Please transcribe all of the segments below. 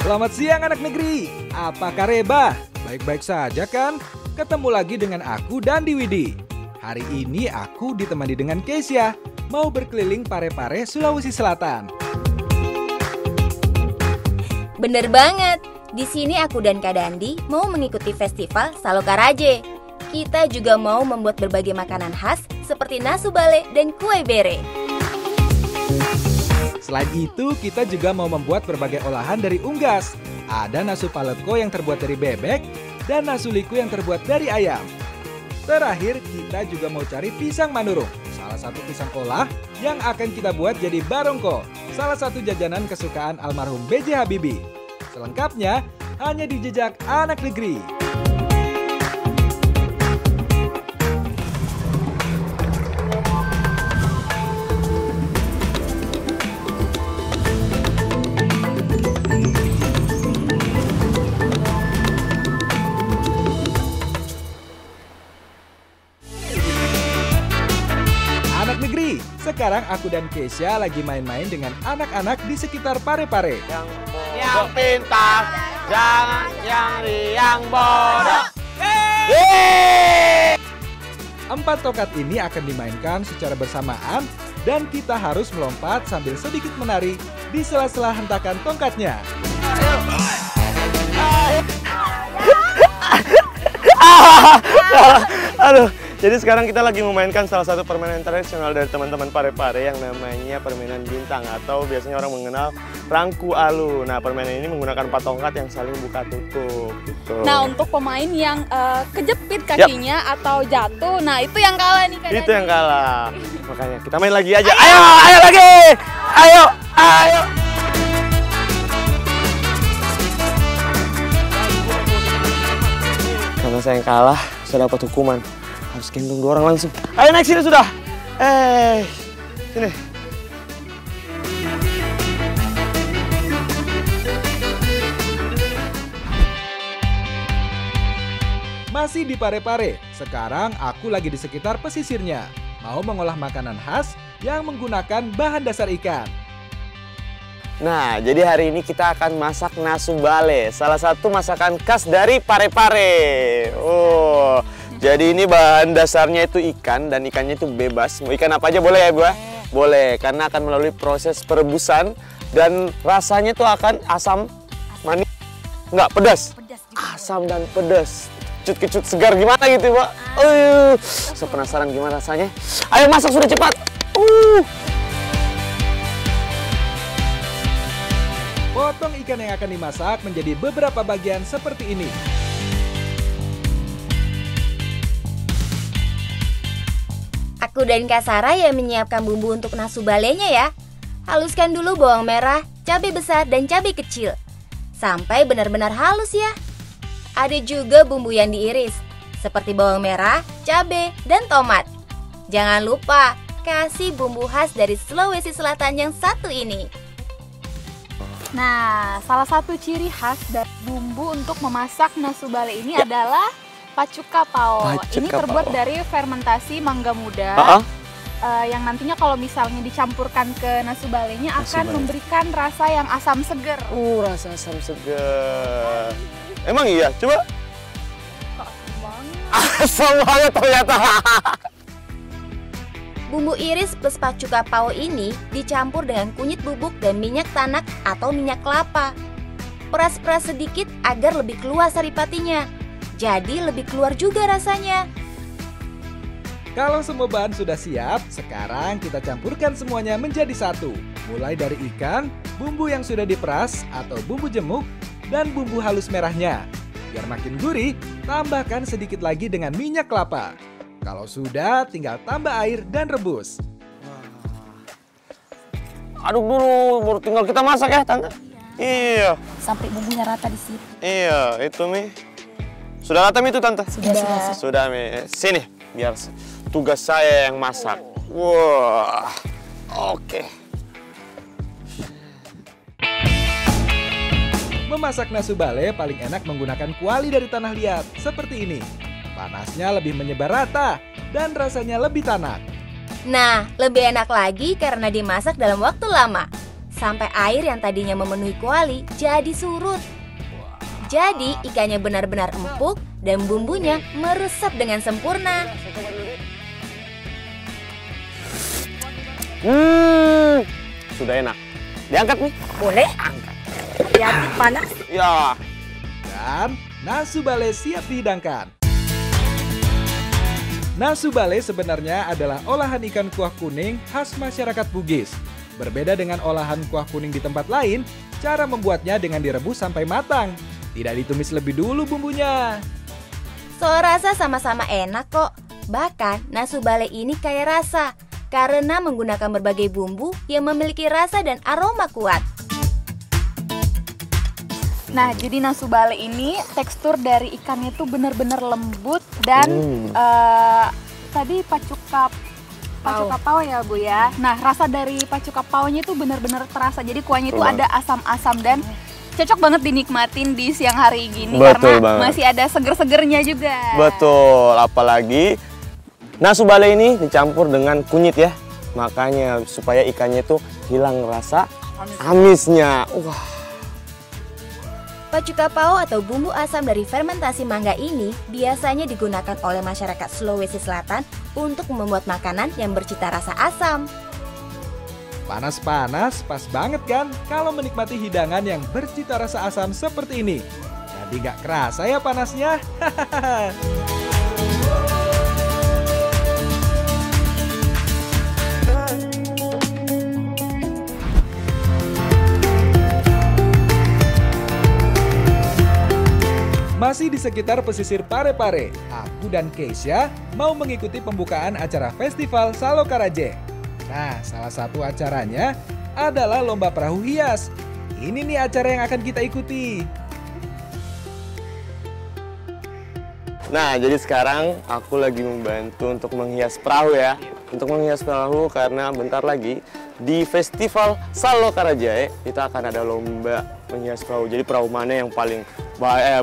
Selamat siang anak negeri, apa kabar? Baik-baik saja kan? Ketemu lagi dengan aku dan Widi. Hari ini aku ditemani dengan Kesia, mau berkeliling Pare-Pare, Sulawesi Selatan. Bener banget, di sini aku dan Kak Dandi mau mengikuti festival Salokaraje. Kita juga mau membuat berbagai makanan khas seperti nasu bale dan kue bere. Selain itu, kita juga mau membuat berbagai olahan dari unggas. Ada nasu paletko yang terbuat dari bebek dan nasu liku yang terbuat dari ayam. Terakhir, kita juga mau cari pisang manurung, salah satu pisang olah yang akan kita buat jadi barongko, salah satu jajanan kesukaan almarhum B.J. Habibie. Selengkapnya hanya di Jejak Anak Negeri. Anak negeri, sekarang aku dan Kesia lagi main-main dengan anak-anak di sekitar Pare-Pare. Yang pintar, jangan yang riang bodoh. 4 tokat ini akan dimainkan secara bersamaan dan kita harus melompat sambil sedikit menari di sela-sela hentakan tongkatnya. Aduh, jadi sekarang kita lagi memainkan salah satu permainan tradisional dari teman-teman Pare-Pare yang namanya permainan bintang atau biasanya orang mengenal rangku alu. Nah, permainan ini menggunakan 4 tongkat yang saling buka tutup gitu. Nah, untuk pemain yang kejepit kakinya atau jatuh, nah itu yang kalah nih Kak Itu Dandi. yang kalah. Makanya kita main lagi aja. Ayo lagi. Ayo. Karena saya yang kalah, saya dapat hukuman. Harus gendong 2 orang langsung. Ayo naik sini sudah. Sini. Masih di Pare-Pare, sekarang aku lagi di sekitar pesisirnya. Mau mengolah makanan khas yang menggunakan bahan dasar ikan. Nah, jadi hari ini kita akan masak nasu bale, salah satu masakan khas dari Pare-Pare. Oh, jadi ini bahan dasarnya itu ikan dan ikannya itu bebas. Mau ikan apa aja boleh ya, Bu? Boleh, karena akan melalui proses perebusan dan rasanya itu akan asam, manis, enggak pedas. Asam dan pedas. Kecut-kecut segar gimana gitu, Pak? Saya penasaran gimana rasanya. Ayo masak sudah cepat. Potong ikan yang akan dimasak menjadi beberapa bagian seperti ini. Aku dan Kak Sarah yang menyiapkan bumbu untuk nasu balenya ya. Haluskan dulu bawang merah, cabai besar, dan cabai kecil. Sampai benar-benar halus ya. Ada juga bumbu yang diiris, seperti bawang merah, cabai, dan tomat. Jangan lupa, kasih bumbu khas dari Sulawesi Selatan yang satu ini. Nah, salah satu ciri khas dari bumbu untuk memasak nasu bale ini adalah pacuka pao. Ini terbuat dari fermentasi mangga muda. Yang nantinya kalau misalnya dicampurkan ke nasu balenya akan memberikan rasa yang asam seger. Rasa asam seger. Emang iya? Coba. Asam banget ternyata. Bumbu iris plus pacuka pao ini dicampur dengan kunyit bubuk dan minyak tanak atau minyak kelapa. Peras-peras sedikit agar lebih keluar saripatinya. Jadi lebih keluar juga rasanya. Kalau semua bahan sudah siap, sekarang kita campurkan semuanya menjadi satu. Mulai dari ikan, bumbu yang sudah diperas atau bumbu jemuk, dan bumbu halus merahnya. Biar makin gurih, tambahkan sedikit lagi dengan minyak kelapa. Kalau sudah, tinggal tambah air dan rebus. Aduk dulu, baru tinggal kita masak ya, Tante. Iya. Sampai bumbunya rata di situ. Iya, itu Mi. Sudah rata Mi itu, Tante? Sudah. Sudah Mi. Sini, biar tugas saya yang masak. Wah, oke. Memasak nasu bale paling enak menggunakan kuali dari tanah liat, seperti ini. Panasnya lebih menyebar rata dan rasanya lebih tanak. Nah, lebih enak lagi karena dimasak dalam waktu lama. sampai air yang tadinya memenuhi kuali jadi surut. Jadi ikannya benar-benar empuk dan bumbunya meresap dengan sempurna. Sudah enak. Diangkat nih. Boleh? Hati-hati panas. Ya. Dan nasu bale siap dihidangkan. Nasu bale sebenarnya adalah olahan ikan kuah kuning khas masyarakat Bugis. Berbeda dengan olahan kuah kuning di tempat lain, cara membuatnya dengan direbus sampai matang. Tidak ditumis lebih dulu bumbunya. So rasa sama-sama enak kok. Bahkan nasu bale ini kaya rasa karena menggunakan berbagai bumbu yang memiliki rasa dan aroma kuat. Nah, jadi nasu bale ini tekstur dari ikannya tuh benar-benar lembut dan tadi pacuka pao ya Bu ya. Nah, rasa dari pacuka paonya itu benar-benar terasa. Jadi kuahnya itu ada asam-asam dan cocok banget dinikmatin di siang hari gini. Betul karena banget. masih ada seger-segernya juga. Betul, apalagi nasu bale ini dicampur dengan kunyit ya. Makanya supaya ikannya itu hilang rasa amisnya. Wah. Pacuka pao atau bumbu asam dari fermentasi mangga ini biasanya digunakan oleh masyarakat Sulawesi Selatan untuk membuat makanan yang bercita rasa asam. Panas-panas, pas banget kan kalau menikmati hidangan yang bercita rasa asam seperti ini. Jadi nggak kerasa ya panasnya. Masih di sekitar pesisir Pare-Pare, aku dan Keisha mau mengikuti pembukaan acara Festival Salo Karaje. Nah, salah satu acaranya adalah lomba perahu hias. Ini nih acara yang akan kita ikuti. Nah, jadi sekarang aku lagi membantu untuk menghias perahu ya. Untuk menghias perahu karena bentar lagi di Festival Salo Karajae kita akan ada lomba menghias perahu. Jadi perahu mana yang paling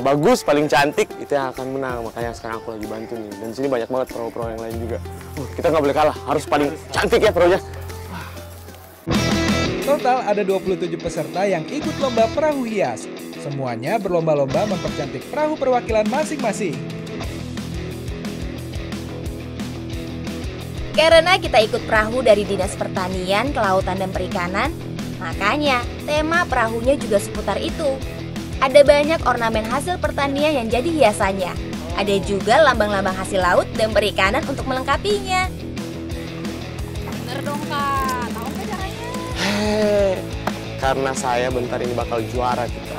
bagus, paling cantik itu yang akan menang. Makanya sekarang aku lagi bantu nih. Dan sini banyak banget perahu-perahu yang lain juga. Kita nggak boleh kalah, harus paling cantik ya perahunya. Total ada 27 peserta yang ikut lomba perahu hias. Semuanya berlomba-lomba mempercantik perahu perwakilan masing-masing. Karena kita ikut perahu dari Dinas Pertanian, Kelautan dan Perikanan, makanya tema perahunya juga seputar itu. Ada banyak ornamen hasil pertanian yang jadi hiasannya. Ada juga lambang-lambang hasil laut dan perikanan untuk melengkapinya. Bener dong Kak, tahu nggak caranya? Karena saya bentar ini bakal juara kita.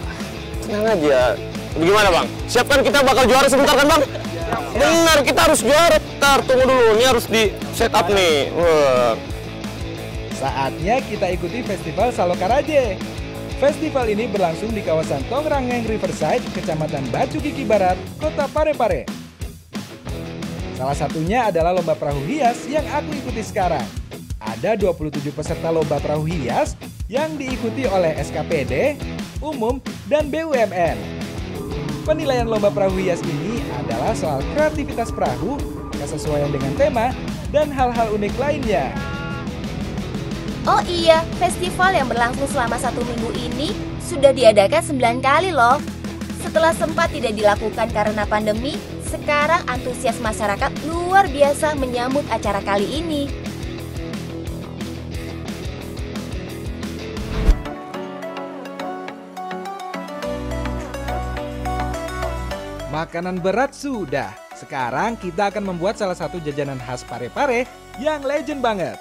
Tenang aja. Gimana Bang? Siapkan kita bakal juara sebentar kan Bang? Benar, kita harus juara. Bentar, tunggu dulu. Ini harus di set up nih. Saatnya kita ikuti Festival Salo Karaje. Festival ini berlangsung di kawasan Tongrangeng Riverside, Kecamatan Bacu Kiki Barat, Kota Pare-Pare. Salah satunya adalah lomba perahu hias yang aku ikuti sekarang. Ada 27 peserta lomba perahu hias yang diikuti oleh SKPD, Umum, dan BUMN. Penilaian lomba perahu hias ini adalah soal kreativitas perahu, kesesuaian dengan tema, dan hal-hal unik lainnya. Oh iya, festival yang berlangsung selama 1 minggu ini sudah diadakan 9 kali loh. Setelah sempat tidak dilakukan karena pandemi, sekarang antusias masyarakat luar biasa menyambut acara kali ini. Makanan berat sudah. Sekarang kita akan membuat salah satu jajanan khas Pare-Pare yang legend banget.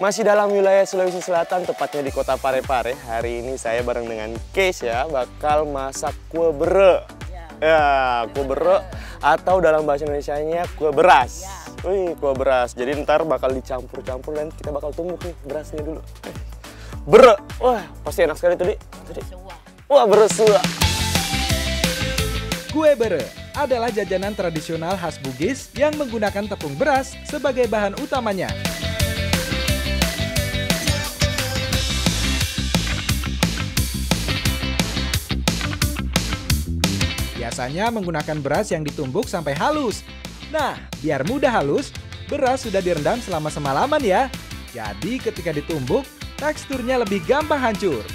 Masih dalam wilayah Sulawesi Selatan, tepatnya di kota Pare-Pare. Hari ini saya bareng dengan Keis ya, bakal masak kue bere. Ya, kue bere atau dalam bahasa Indonesianya kue beras. Wih, kue beras. Jadi ntar bakal dicampur-campur dan kita bakal tumbuk nih berasnya dulu. Bere, wah pasti enak sekali tadi. Wah, beresua. Kue bere adalah jajanan tradisional khas Bugis yang menggunakan tepung beras sebagai bahan utamanya. Biasanya menggunakan beras yang ditumbuk sampai halus. Nah, biar mudah halus, beras sudah direndam selama semalaman ya. Jadi ketika ditumbuk, teksturnya lebih gampang hancur.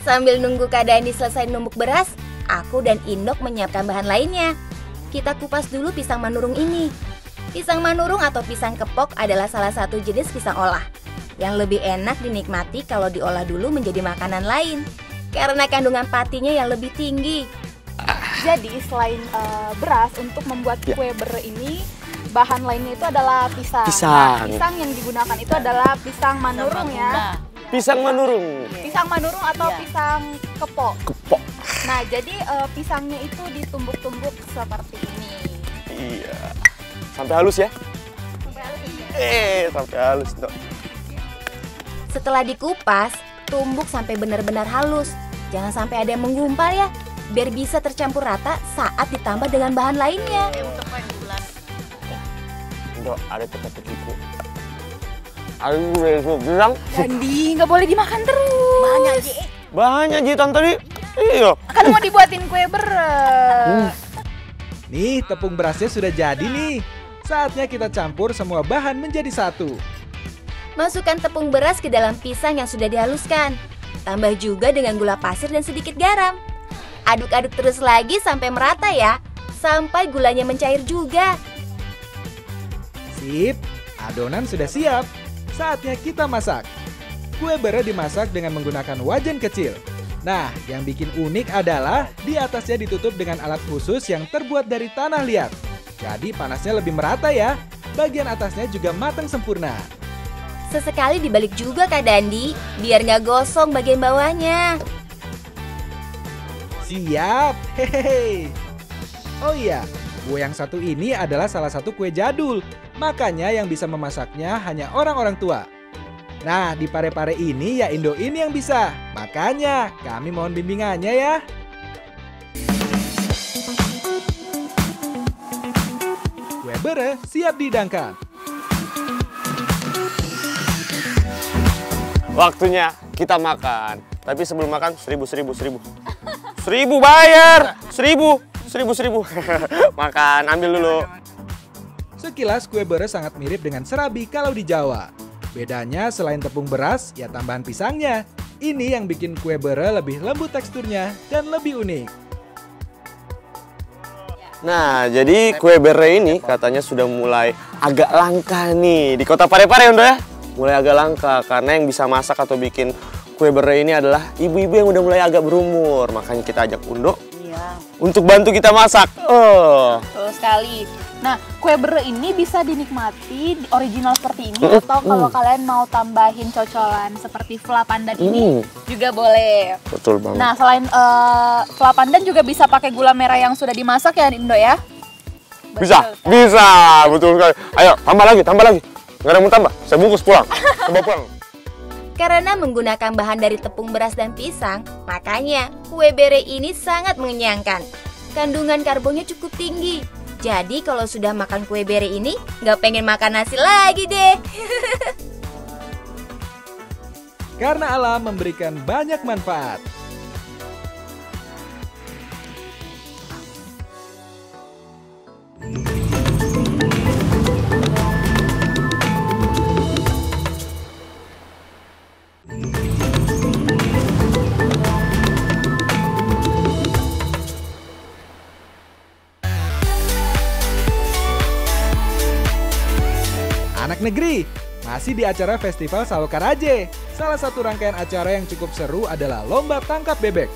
Sambil nunggu Kak Dandi selesai numbuk beras, aku dan Indok menyiapkan bahan lainnya. Kita kupas dulu pisang manurung ini. Pisang manurung atau pisang kepok adalah salah satu jenis pisang olah yang lebih enak dinikmati kalau diolah dulu menjadi makanan lain karena kandungan patinya yang lebih tinggi. Jadi selain beras, untuk membuat kue bere ini bahan lainnya itu adalah pisang. Nah, pisang yang digunakan itu adalah pisang manurung ya. Pisang manurung. Pisang manurung atau pisang kepok. Nah, jadi pisangnya itu ditumbuk-tumbuk seperti ini. Iya. Sampai halus ya? Sampai halus ya. Sampai halus, Dok. Setelah dikupas, tumbuk sampai benar-benar halus. Jangan sampai ada yang menggumpal ya, biar bisa tercampur rata saat ditambah dengan bahan lainnya. Dok, ada teka-tekiku. Aduh, bilang. Dandi, nggak boleh dimakan terus. Banyak jitan tadi. Iya. Kan mau dibuatin kue bere. Nih, tepung berasnya sudah jadi nih. Saatnya kita campur semua bahan menjadi satu. Masukkan tepung beras ke dalam pisang yang sudah dihaluskan. Tambah juga dengan gula pasir dan sedikit garam. Aduk-aduk terus lagi sampai merata ya. Sampai gulanya mencair juga. Sip, adonan sudah siap. Saatnya kita masak. Kue bere dimasak dengan menggunakan wajan kecil. Nah, yang bikin unik adalah di atasnya ditutup dengan alat khusus yang terbuat dari tanah liat. Jadi panasnya lebih merata ya. Bagian atasnya juga matang sempurna. Sesekali dibalik juga Kak Dandi, biar nggak gosong bagian bawahnya. Siap, hehehe. Oh iya, kue yang satu ini adalah salah satu kue jadul. Makanya yang bisa memasaknya hanya orang-orang tua. Nah, di Pare-Pare ini ya Indo ini yang bisa. Makanya kami mohon bimbingannya ya. Kue bere siap dihidangkan. Waktunya kita makan. Tapi sebelum makan, 1000 bayar. 1000. Makan, ambil dulu. Sekilas kue bere sangat mirip dengan serabi kalau di Jawa. Bedanya selain tepung beras, ya tambahan pisangnya. Ini yang bikin kue bere lebih lembut teksturnya dan lebih unik. Nah, jadi kue bere ini katanya sudah mulai agak langka nih di kota Pare-Pare, Undo ya. Mulai agak langka karena yang bisa masak atau bikin kue bere ini adalah ibu-ibu yang udah mulai agak berumur. Makanya kita ajak Undo untuk bantu kita masak. Betul sekali. Nah, kue bere ini bisa dinikmati original seperti ini atau kalau kalian mau tambahin cocolan seperti fla pandan ini juga boleh. Betul banget. Nah, selain fla pandan juga bisa pakai gula merah yang sudah dimasak ya, Indo ya? Bisa. Betul sekali. Ayo, tambah lagi. Nggak ada yang mau tambah, saya bungkus pulang. Coba pulang. Karena menggunakan bahan dari tepung beras dan pisang, makanya kue bere ini sangat mengenyangkan. Kandungan karbonnya cukup tinggi. Jadi kalau sudah makan kue bere ini, nggak pengen makan nasi lagi deh. Karena alam memberikan banyak manfaat. Anak negeri, masih di acara Festival Sawokaraje. Salah satu rangkaian acara yang cukup seru adalah lomba tangkap bebek.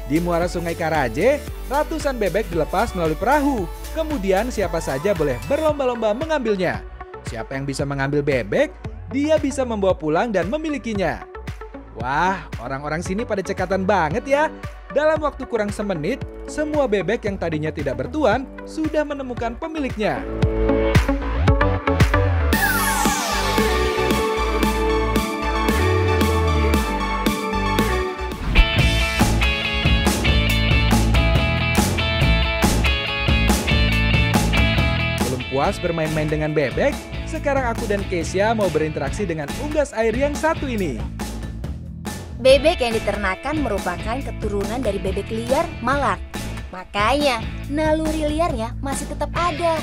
Di muara Sungai Karaje, ratusan bebek dilepas melalui perahu. Kemudian siapa saja boleh berlomba-lomba mengambilnya. Siapa yang bisa mengambil bebek, dia bisa membawa pulang dan memilikinya. Wah, orang-orang sini pada cekatan banget ya. Dalam waktu kurang semenit, semua bebek yang tadinya tidak bertuan sudah menemukan pemiliknya. Puas bermain-main dengan bebek, sekarang aku dan Kesia mau berinteraksi dengan unggas air yang satu ini. Bebek yang diternakan merupakan keturunan dari bebek liar Malak. Makanya naluri liarnya masih tetap ada.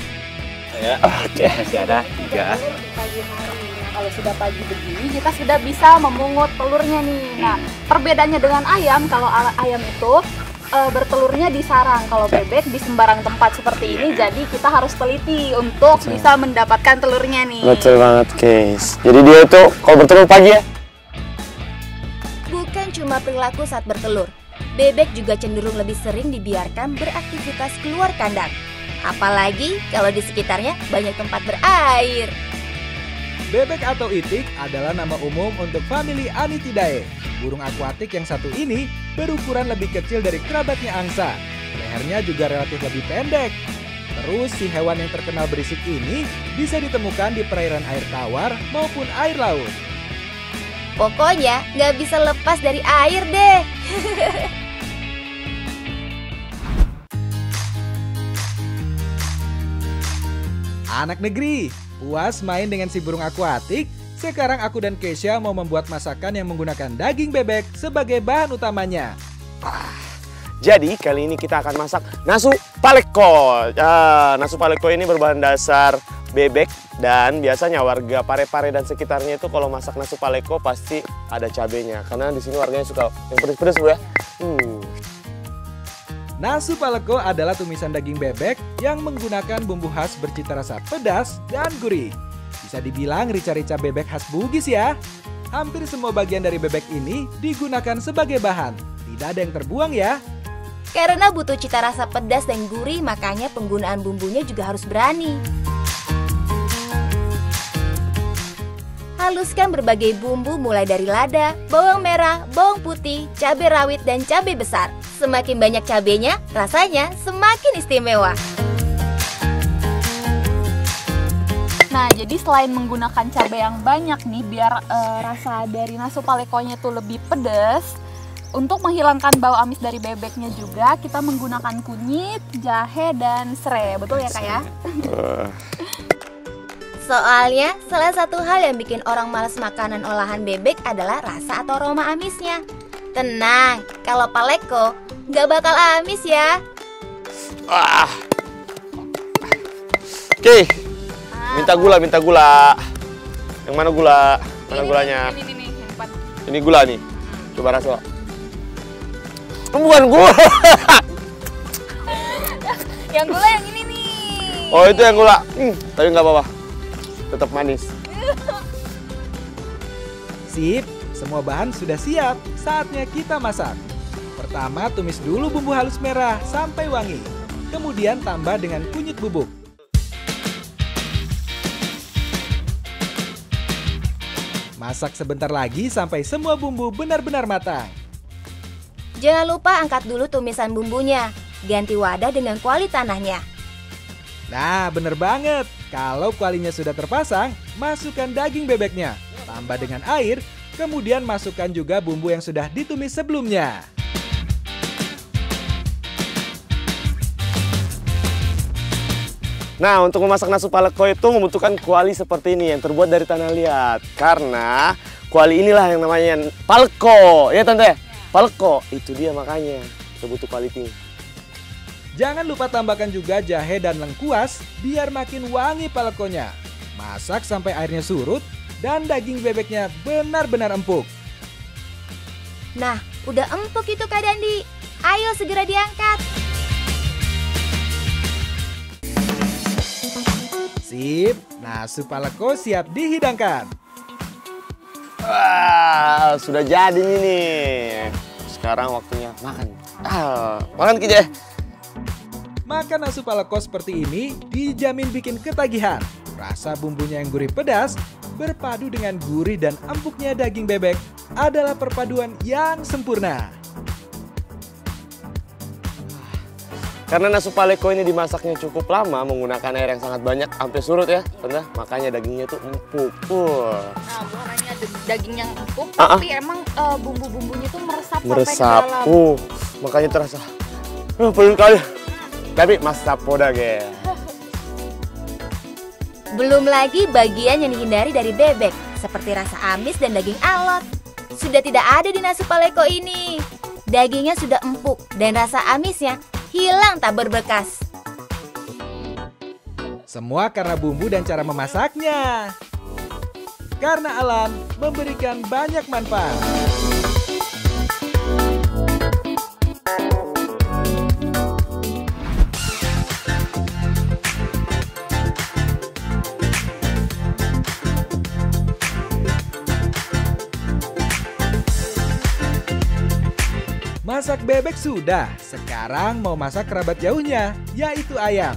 Ya, oke, masih ada 3. Pagi hari. Kalau sudah pagi begini kita sudah bisa memungut telurnya nih. Nah, perbedaannya dengan ayam, kalau ayam itu bertelurnya di sarang, kalau bebek di sembarang tempat seperti ini. Jadi kita harus teliti untuk bisa mendapatkan telurnya nih. Betul banget, guys. Jadi dia itu kalau bertelur pagi ya? Bukan cuma perilaku saat bertelur, bebek juga cenderung lebih sering dibiarkan beraktivitas keluar kandang. Apalagi kalau di sekitarnya banyak tempat berair. Bebek atau itik adalah nama umum untuk famili Anitidae. Burung akuatik yang satu ini berukuran lebih kecil dari kerabatnya angsa. Lehernya juga relatif lebih pendek. Terus si hewan yang terkenal berisik ini bisa ditemukan di perairan air tawar maupun air laut. Pokoknya nggak bisa lepas dari air deh. Anak negeri, puas main dengan si burung akuatik? Sekarang aku dan Keisha mau membuat masakan yang menggunakan daging bebek sebagai bahan utamanya. Jadi kali ini kita akan masak nasu paleko. Nasu paleko ini berbahan dasar bebek dan biasanya warga Parepare dan sekitarnya itu kalau masak nasu paleko pasti ada cabenya. Karena di sini warganya suka yang pedas-pedas ya. Nasu paleko adalah tumisan daging bebek yang menggunakan bumbu khas bercita rasa pedas dan gurih. Bisa dibilang rica-rica bebek khas Bugis ya. Hampir semua bagian dari bebek ini digunakan sebagai bahan. Tidak ada yang terbuang ya. Karena butuh cita rasa pedas dan gurih, makanya penggunaan bumbunya juga harus berani. Haluskan berbagai bumbu mulai dari lada, bawang merah, bawang putih, cabai rawit, dan cabai besar. Semakin banyak cabainya, rasanya semakin istimewa. Nah, jadi selain menggunakan cabai yang banyak nih, biar rasa dari nasu palekonya itu lebih pedas, untuk menghilangkan bau amis dari bebeknya juga, kita menggunakan kunyit, jahe, dan serai. Betul ya, Kak ya? Soalnya, salah satu hal yang bikin orang malas makanan olahan bebek adalah rasa atau aroma amisnya. Tenang, kalau paleko nggak bakal amis ya. Oke, minta gula. Yang mana gula? Mana gulanya? Ini gula nih. Coba rasa. Bukan gula. Yang gula yang ini nih. Oh, itu yang gula. Tapi nggak apa-apa. Tetap manis. Sip, semua bahan sudah siap. Saatnya kita masak. Pertama, tumis dulu bumbu halus merah sampai wangi. Kemudian tambah dengan kunyit bubuk. Masak sebentar lagi sampai semua bumbu benar-benar matang. Jangan lupa angkat dulu tumisan bumbunya. Ganti wadah dengan kuali tanahnya. Nah, bener banget. Kalau kualinya sudah terpasang, masukkan daging bebeknya. Tambah dengan air, kemudian masukkan juga bumbu yang sudah ditumis sebelumnya. Nah, untuk memasak nasu paleko itu membutuhkan kuali seperti ini yang terbuat dari tanah liat. Karena kuali inilah yang namanya paleko. Ya, Tante? Paleko. Itu dia makanya. Kita butuh kuali ini. Jangan lupa tambahkan juga jahe dan lengkuas biar makin wangi palekonya. Masak sampai airnya surut dan daging bebeknya benar-benar empuk. Nah, udah empuk itu Kak Dandi. Ayo segera diangkat. Sip, nasu paleko siap dihidangkan. Wah, sudah jadi nih. Sekarang waktunya makan. Makan Kijay. Makan nasu paleko seperti ini dijamin bikin ketagihan. Rasa bumbunya yang gurih pedas berpadu dengan gurih dan empuknya daging bebek adalah perpaduan yang sempurna. Karena nasu paleko ini dimasaknya cukup lama menggunakan air yang sangat banyak sampai surut ya, Tante. Makanya dagingnya tuh empuk. Nah, bukan hanya daging yang empuk, tapi emang bumbu-bumbunya tuh meresap sampai ke dalam. Makanya terasa perlu kali. Tapi masa poda ge. Belum lagi bagian yang dihindari dari bebek, seperti rasa amis dan daging alot. sudah tidak ada di nasi paleko ini. Dagingnya sudah empuk dan rasa amisnya hilang tak berbekas. Semua karena bumbu dan cara memasaknya. Karena alam memberikan banyak manfaat. Masak bebek sudah, sekarang mau masak kerabat jauhnya, yaitu ayam.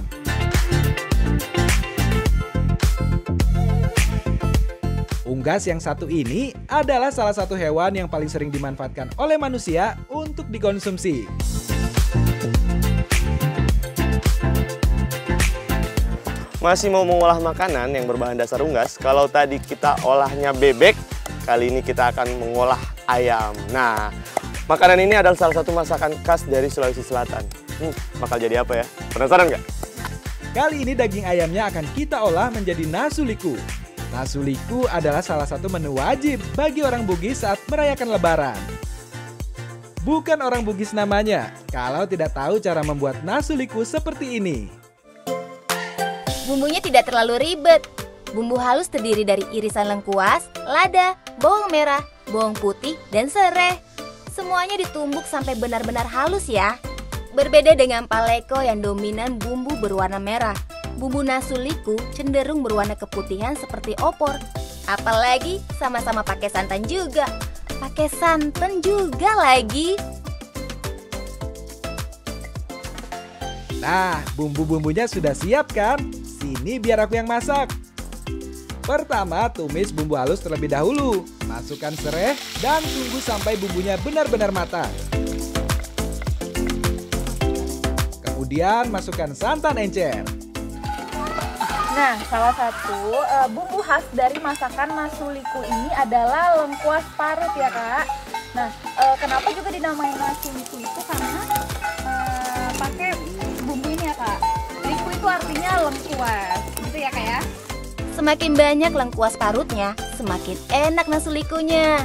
Unggas yang satu ini adalah salah satu hewan yang paling sering dimanfaatkan oleh manusia untuk dikonsumsi. Masih mau mengolah makanan yang berbahan dasar unggas? Kalau tadi kita olahnya bebek, kali ini kita akan mengolah ayam. Nah, makanan ini adalah salah satu masakan khas dari Sulawesi Selatan. Bakal jadi apa ya? Penasaran nggak? Kali ini daging ayamnya akan kita olah menjadi nasuliku. Nasuliku adalah salah satu menu wajib bagi orang Bugis saat merayakan Lebaran. Bukan orang Bugis namanya, kalau tidak tahu cara membuat nasuliku seperti ini. Bumbunya tidak terlalu ribet. Bumbu halus terdiri dari irisan lengkuas, lada, bawang merah, bawang putih, dan serai. Semuanya ditumbuk sampai benar-benar halus ya. Berbeda dengan paleko yang dominan bumbu berwarna merah, bumbu nasuliku cenderung berwarna keputihan seperti opor. Apalagi sama-sama pakai santan juga. Pakai santan juga lagi. Nah, bumbu-bumbunya sudah siap kan? Sini biar aku yang masak. Pertama, tumis bumbu halus terlebih dahulu. Masukkan serai dan tunggu sampai bumbunya benar-benar matang. Kemudian masukkan santan encer. Nah, salah satu bumbu khas dari masakan nasuliku ini adalah lengkuas parut ya Kak. Nah, kenapa juga dinamain nasuliku itu karena pakai bumbu ini ya Kak. Liku itu artinya lengkuas, gitu ya Kak ya. Semakin banyak lengkuas parutnya, semakin enak nasulikunya.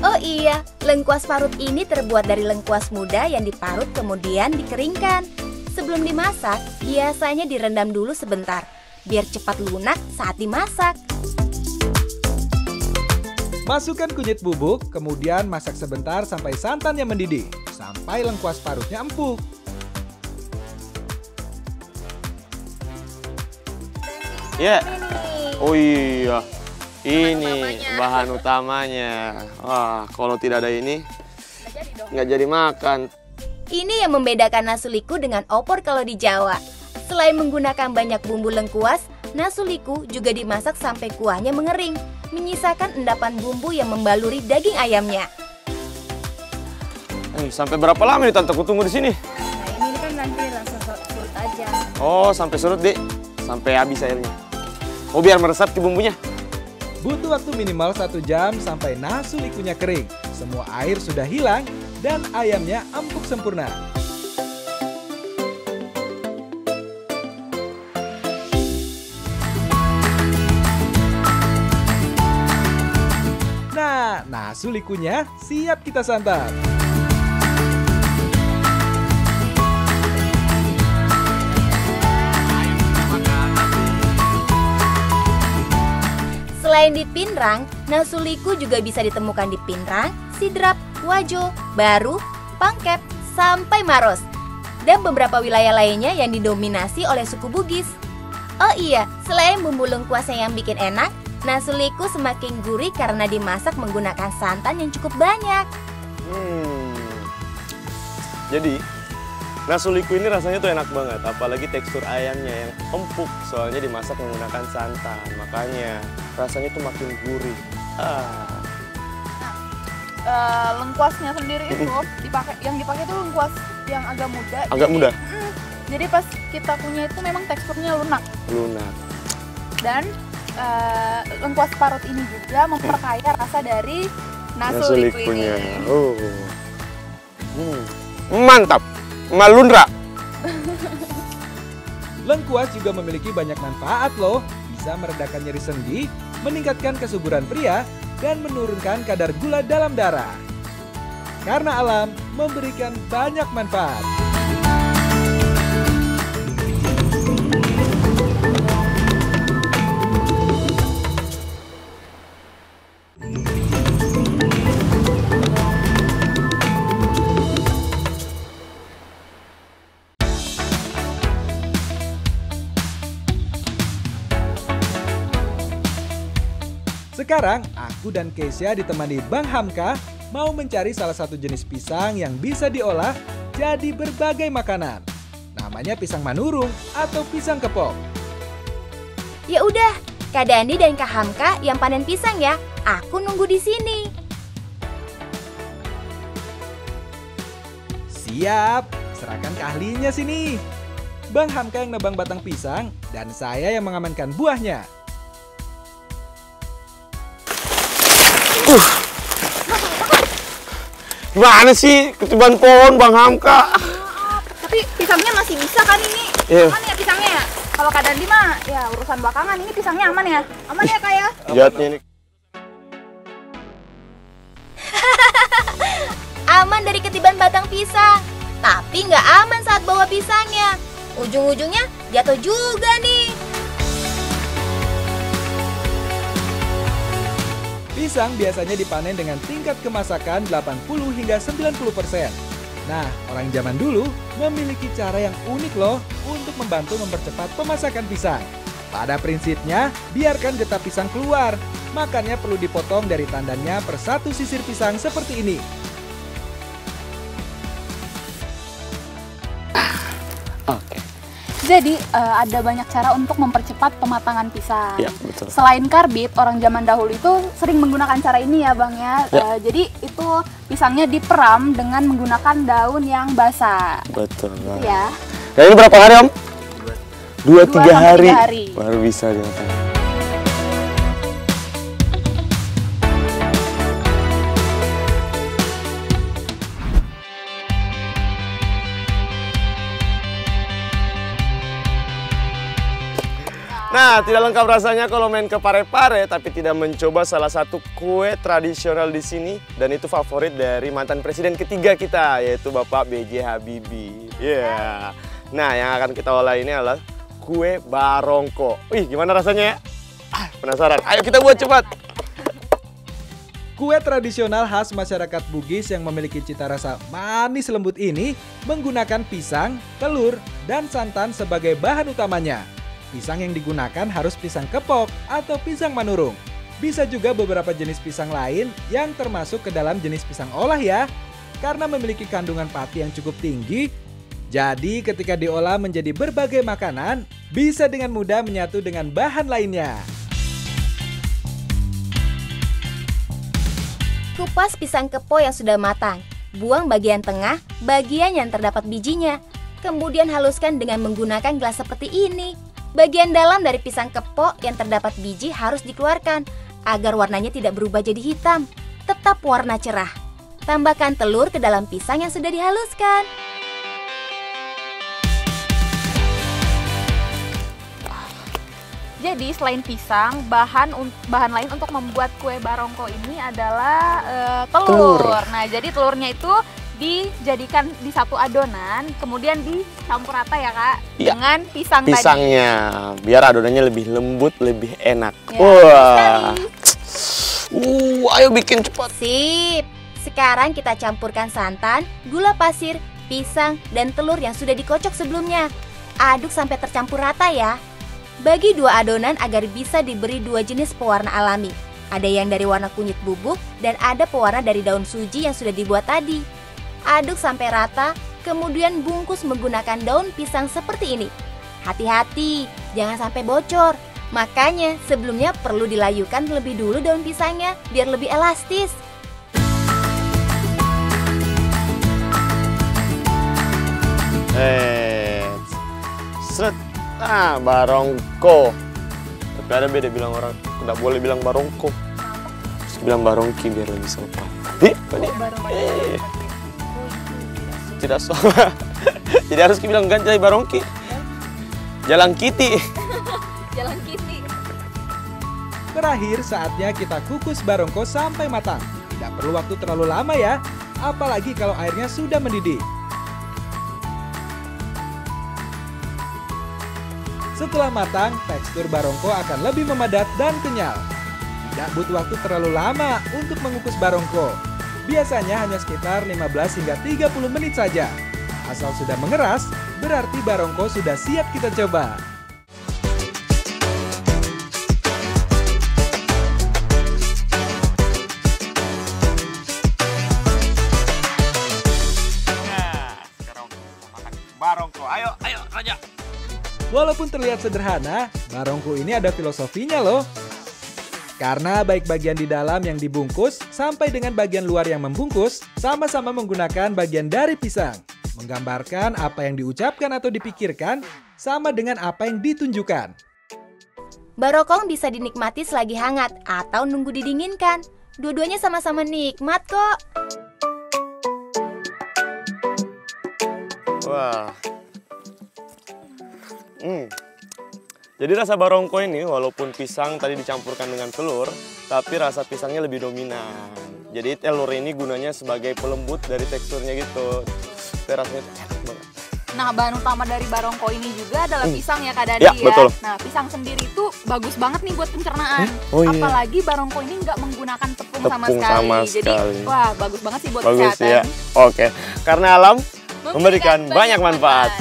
Oh iya, lengkuas parut ini terbuat dari lengkuas muda yang diparut kemudian dikeringkan. Sebelum dimasak, biasanya direndam dulu sebentar, biar cepat lunak saat dimasak. Masukkan kunyit bubuk, kemudian masak sebentar sampai santannya mendidih, sampai lengkuas parutnya empuk. Ya. Oh iya, ini bahan utamanya. Wah, kalau tidak ada ini, nggak jadi makan. Ini yang membedakan nasuliku dengan opor kalau di Jawa. Selain menggunakan banyak bumbu lengkuas, nasuliku juga dimasak sampai kuahnya mengering, menyisakan endapan bumbu yang membaluri daging ayamnya. Sampai berapa lama nih Tante? Aku tunggu di sini. Nah, ini kan nanti langsung surut aja. Oh, sampai surut deh, sampai habis airnya. Oh, biar meresap ke bumbunya. Butuh waktu minimal 1 jam sampai nasulikunya kering. Semua air sudah hilang dan ayamnya empuk sempurna. Nah, nasulikunya siap kita santap. Selain di Pinrang, nasuliku juga bisa ditemukan di Pinrang, Sidrap, Wajo, Baru, Pangkep, sampai Maros. Dan beberapa wilayah lainnya yang didominasi oleh suku Bugis. Oh iya, selain bumbu lengkuasnya yang bikin enak, nasuliku semakin gurih karena dimasak menggunakan santan yang cukup banyak. Jadi, nasuliku ini rasanya tuh enak banget, apalagi tekstur ayamnya yang empuk, soalnya dimasak menggunakan santan, makanya rasanya tuh makin gurih. Lengkuasnya sendiri itu yang dipakai tuh lengkuas yang agak muda. Agak muda? Jadi pas kita punya itu memang teksturnya lunak. Lunak. Dan lengkuas parut ini juga memperkaya rasa dari nasuliku ini. Oh. Mantap. Malundra. Lengkuas juga memiliki banyak manfaat loh. Bisa meredakan nyeri sendi, meningkatkan kesuburan pria, dan menurunkan kadar gula dalam darah. Karena alam memberikan banyak manfaat. Sekarang, aku dan Keisha ditemani Bang Hamka mau mencari salah satu jenis pisang yang bisa diolah jadi berbagai makanan. Namanya pisang manurung atau pisang kepok. Ya udah, Kak Dandi dan Kak Hamka yang panen pisang ya. Aku nunggu di sini. Siap, serahkan ke ahlinya sini. Bang Hamka yang nebang batang pisang dan saya yang mengamankan buahnya. Gimana sih ketiban pohon Bang Hamka? Tapi pisangnya masih bisa kan ini? Iya. Aman ya pisangnya ya? Kalau Kak Dandi mah ya urusan belakangan, ini pisangnya aman ya? Aman ya Kak ya? Lihatnya ini. Aman dari ketiban batang pisang. Tapi nggak aman saat bawa pisangnya. Ujung-ujungnya jatuh juga nih. Pisang biasanya dipanen dengan tingkat kemasakan 80 hingga 90%. Nah, orang zaman dulu memiliki cara yang unik loh untuk membantu mempercepat pemasakan pisang. Pada prinsipnya, biarkan getah pisang keluar. Makannya perlu dipotong dari tandannya per satu sisir pisang seperti ini. Oke. Jadi ada banyak cara untuk mempercepat pematangan pisang. Ya, betul. Selain karbit, orang zaman dahulu itu sering menggunakan cara ini ya Bang ya. Ya. Jadi itu pisangnya diperam dengan menggunakan daun yang basah. Betul. Gitu ya. Nah, ini berapa hari Om? 2-3 hari. 2 hari. Baru bisa dimakan. Nah, tidak lengkap rasanya kalau main ke Parepare tapi tidak mencoba salah satu kue tradisional di sini, dan itu favorit dari mantan presiden ketiga kita, yaitu Bapak B.J. Habibie. Iya. Nah, yang akan kita olah ini adalah kue barongko. Wih, gimana rasanya ya? Penasaran? Ayo kita buat cepat. Kue tradisional khas masyarakat Bugis yang memiliki cita rasa manis lembut ini menggunakan pisang, telur, dan santan sebagai bahan utamanya. Pisang yang digunakan harus pisang kepok atau pisang manurung. Bisa juga beberapa jenis pisang lain yang termasuk ke dalam jenis pisang olah ya. Karena memiliki kandungan pati yang cukup tinggi, jadi ketika diolah menjadi berbagai makanan, bisa dengan mudah menyatu dengan bahan lainnya. Kupas pisang kepo yang sudah matang. Buang bagian tengah, bagian yang terdapat bijinya. Kemudian haluskan dengan menggunakan gelas seperti ini. Bagian dalam dari pisang kepok yang terdapat biji harus dikeluarkan agar warnanya tidak berubah jadi hitam, tetap warna cerah. Tambahkan telur ke dalam pisang yang sudah dihaluskan. Jadi selain pisang, bahan lain untuk membuat kue barongko ini adalah telur. Nah, jadi telurnya itu dijadikan di satu adonan, kemudian dicampur rata ya Kak, Iya. dengan Pisangnya, biar adonannya lebih lembut, lebih enak. Ya, Wah, ayo bikin cepat. Sip. Sekarang kita campurkan santan, gula pasir, pisang, dan telur yang sudah dikocok sebelumnya. Aduk sampai tercampur rata ya. Bagi dua adonan agar bisa diberi dua jenis pewarna alami. Ada yang dari warna kunyit bubuk dan ada pewarna dari daun suji yang sudah dibuat tadi. Aduk sampai rata, kemudian bungkus menggunakan daun pisang seperti ini. Hati-hati, jangan sampai bocor. Makanya sebelumnya perlu dilayukan lebih dulu daun pisangnya biar lebih elastis. Seret. Nah, barongko. Tapi ada beda bilang orang, tidak boleh bilang barongko. Harus bilang barongki biar lebih sopan. Tidak sopan. Jadi harus bilang ganjai barongki. Jalan kiti. Jalan kiti. Terakhir, saatnya kita kukus barongko sampai matang. Tidak perlu waktu terlalu lama ya, apalagi kalau airnya sudah mendidih. Setelah matang, tekstur barongko akan lebih memadat dan kenyal. Tidak butuh waktu terlalu lama untuk mengukus barongko. Biasanya hanya sekitar 15 hingga 30 menit saja. Asal sudah mengeras, berarti barongko sudah siap kita coba. Nah, sekarang kita makan barongko. Ayo, Raja. Walaupun terlihat sederhana, barongko ini ada filosofinya loh. Karena baik bagian di dalam yang dibungkus sampai dengan bagian luar yang membungkus sama-sama menggunakan bagian dari pisang. Menggambarkan apa yang diucapkan atau dipikirkan sama dengan apa yang ditunjukkan. Barongko bisa dinikmati selagi hangat atau nunggu didinginkan. Dua-duanya sama-sama nikmat kok. Wah. Jadi rasa barongko ini walaupun pisang tadi dicampurkan dengan telur, tapi rasa pisangnya lebih dominan. Jadi telur ini gunanya sebagai pelembut dari teksturnya gitu. Tapi rasanya enak banget. Nah, bahan utama dari barongko ini juga adalah pisang ya Kak Dadi Ya, ya. betul. Nah, pisang sendiri itu bagus banget nih buat pencernaan. Oh, iya. Apalagi barongko ini nggak menggunakan tepung sama Tepung sekali. sama Jadi, sekali. wah bagus banget sih buat Bagus kesehatan. ya. Oke. Karena alam memberikan banyak manfaat.